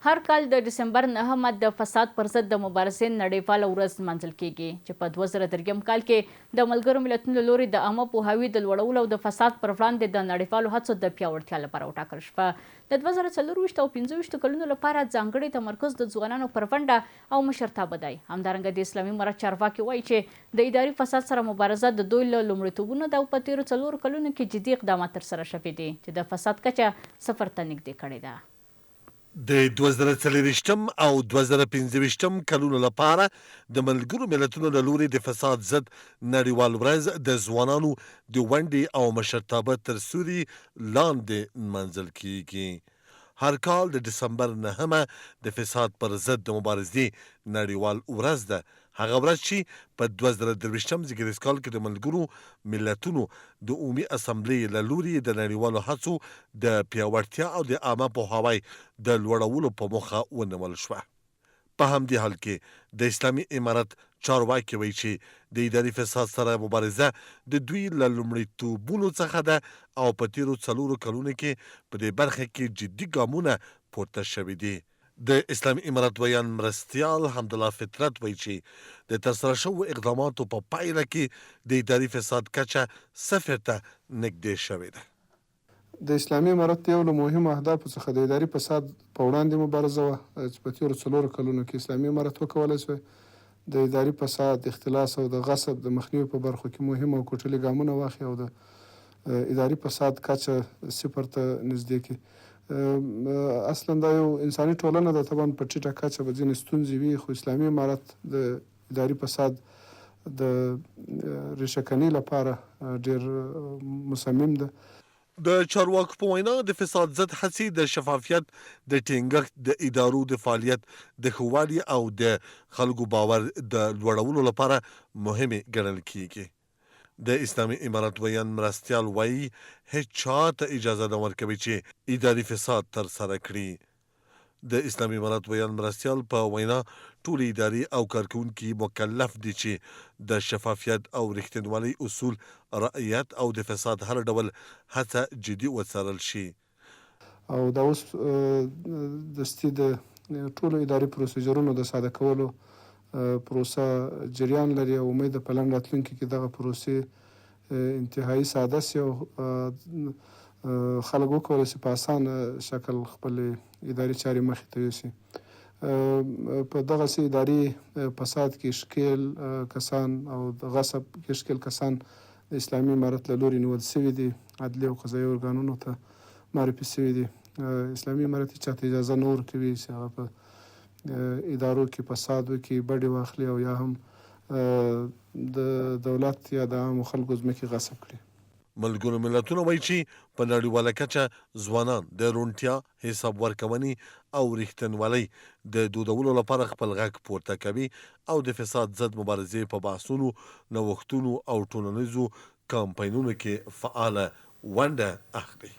هر کال د ډسمبر 9 د فساد پر ضد د مبارزې نړیواله ورځ لمانځل کیږي چې په 2003 کال کې د ملګرو ملتونو له لوري د عامه پوهاوي د لوړولو او د فساد پر وړاندې د نړیوالو هڅو د پیاوړتیا لپاره وټاکل شوه. د 2024 او 25 کلونو لپاره ځانګړی تمرکز د ځوانانو پر ونډه او مشرتابه دی. همدارنګه د اسلامي امارت چارواکي وایي چې د اداري فساد سره مبارزه د دوی له لومړیتوبونو ده او په تیرو 4 کلونو کې جدي اقدامات ترسره شوي دي چې د فساد کچه صفر ته نږدې کړې ده. د 2024 او 2025 کلونو لپاره د ملګرو ملتونو له لوري د فساد ضد نړیوال ورځ د ځوانانو د ونډې او مشرتابه تر سوري لاندې نمانځل کیږي. هر کال د ډسمبر 9 د فساد پر ضد د مبارزې نړیوال ورځ ده. هغه ورځ چې په 2023 زیږدیز کال کې د ملګرو ملتونو د عمومي اسامبلې له لوري د نړیوالو هڅو د پیاوړتیا او د عامه پوهاوي د لوړولو په موخه ونیول شوه. په همدې حال کې د اسلامي امارت چارواکي وایي چې د اداري فساد سره مبارزه د دوی له لومړیتوبونو څخه ده او په تیرو 4 کلونو کې په دې برخه کې جدي ګامونه پورته شوي دي. د اسلامي امارت ویان مرستیال حمدالله فطرت وایي چې د ترسره شوو اقداماتو په پایله کې د اداري فساد کچه صفر ته نږدې شوې ده. د اسلامي امارت یو له مهمو اهدافو څخه د اداري فساد په وړاندې مبارزه وه چې په تیرو 4 کلونو کې اسلامي امارت وکولی شوی د اداري فساد، اختلاس او د غصب د مخنیوي په برخو کې مهم او کوټلي ګامونه واخلي او د اداري فساد کچه صفر ته نږدې کړي. اصلا دا یو انساني ټولنه ده، طبعا په ټیټه کچه به ځینې ستونزې وي، خو اسلامي امارت د اداري فساد د ریشه کنۍ لپاره ډېر مصمم ده. د چارواکو په وینا د فساد ضد هڅې د شفافیت د ټینګښت، د ادارو د فعالیت د ښه والي او د خلکو باور د لوړولو لپاره مهمې ګڼل کیږي. د اسلامي امارت ویان مرستیال وایي هیڅ چا ته اجازه نه ورکوي چې اداري فساد ترسره کړي. د اسلامي امارت ویان مرستیال په وینا ټول اداري او کارکوونکي مکلف دي چې د شفافیت او رښتینولۍ اصول رعایت او د فساد هر ډول هڅه جدي وڅارل شي. او دا اوس دستي د ټولو اداري پروسیجرونو د ساده کولو پروسه جریان لري او امید په لنډ راتلونکي کې دغه پروسې انتهایی ساده سي او خلک وکولی سي په اسانه شکل خپلې اداري چارې مخې ته یوسي. په دغسې اداري فساد کې ښکیل کسان او د غصب کې ښکیل کسان د اسلامي امارت له لوري نیول سوي دي، عدلي او قضایي ارګانونو ته معرفي سوي دي. اسلامي امارت هېچا ته اجازه نه ورکوي چې هغه په ادارو کې فساد وکړي، بډې واخلي او یا هم د دولت یا د عامو خلکو ځمکې غصب کړي. ملګرو ملتونه وایي چې په نړیواله کچه ځوانان د روڼتیا، حساب ورکونې او رښتینولۍ د دودولو لپاره خپل غږ پورته کوي او د فساد ضد مبارزې په بحثونو، نوښتونو او ټولنیزو کمپاینونو کې فعاله ونډه اخلي.